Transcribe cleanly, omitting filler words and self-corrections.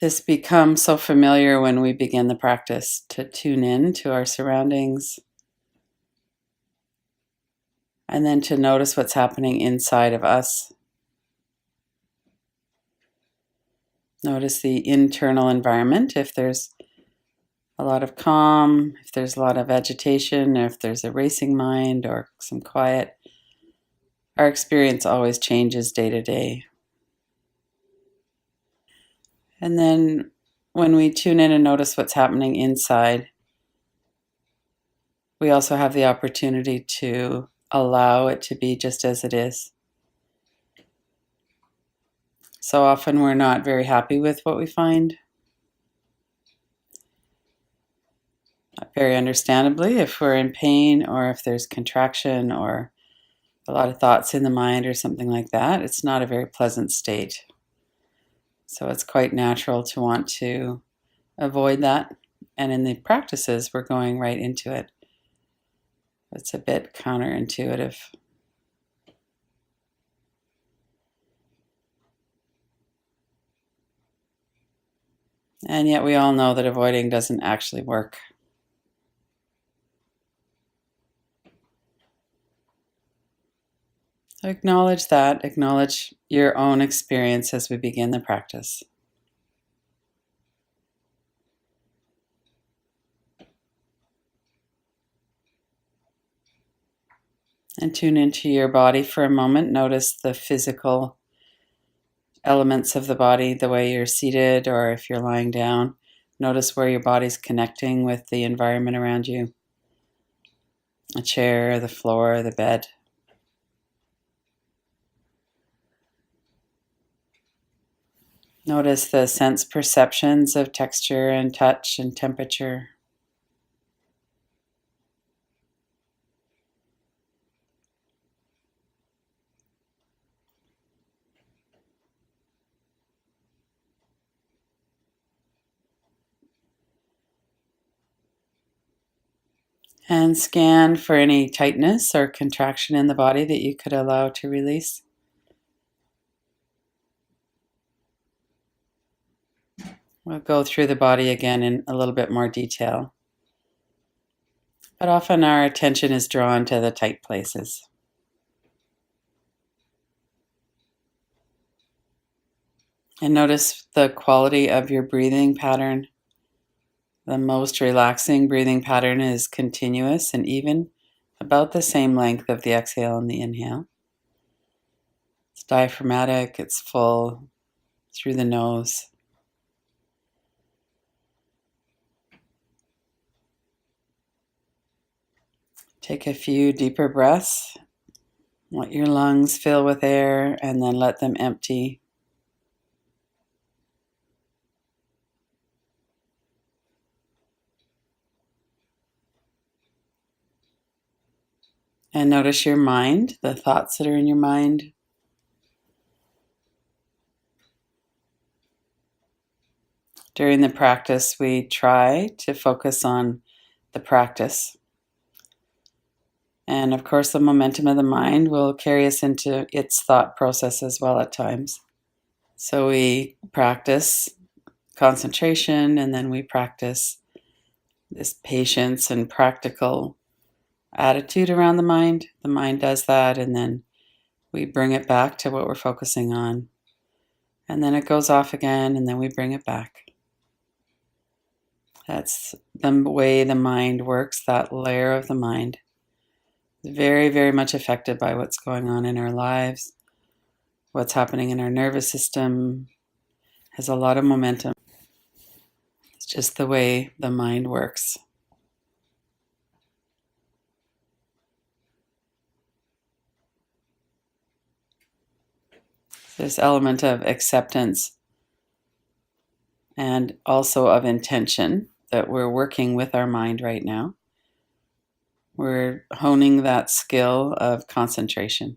This becomes so familiar when we begin the practice to tune in to our surroundings and then to notice what's happening inside of us. Notice the internal environment, if there's a lot of calm, if there's a lot of agitation, or if there's a racing mind or some quiet. Our experience always changes day to day. And then when we tune in and notice what's happening inside, we also have the opportunity to allow it to be just as it is. So often we're not very happy with what we find. Very understandably, if we're in pain or if there's contraction or a lot of thoughts in the mind or something like that, it's not a very pleasant state. So it's quite natural to want to avoid that. And in the practices, we're going right into it. It's a bit counterintuitive. And yet we all know that avoiding doesn't actually work. So acknowledge that, acknowledge your own experience as we begin the practice. And tune into your body for a moment. Notice the physical elements of the body, the way you're seated or if you're lying down. Notice where your body's connecting with the environment around you. A chair, the floor, the bed. Notice the sense perceptions of texture and touch and temperature. And scan for any tightness or contraction in the body that you could allow to release. We'll go through the body again in a little bit more detail. But often our attention is drawn to the tight places. And notice the quality of your breathing pattern. The most relaxing breathing pattern is continuous and even, about the same length of the exhale and the inhale. It's diaphragmatic, it's full through the nose. Take a few deeper breaths. Let your lungs fill with air and then let them empty. And notice your mind, the thoughts that are in your mind. During the practice, we try to focus on the practice. And of course, the momentum of the mind will carry us into its thought process as well at times. So we practice concentration and then we practice this patience and practical attitude around the mind. The mind does that and then we bring it back to what we're focusing on. And then it goes off again and then we bring it back. That's the way the mind works, that layer of the mind. Very, very much affected by what's going on in our lives, what's happening in our nervous system, has a lot of momentum. It's just the way the mind works. This element of acceptance and also of intention that we're working with our mind right now. We're honing that skill of concentration.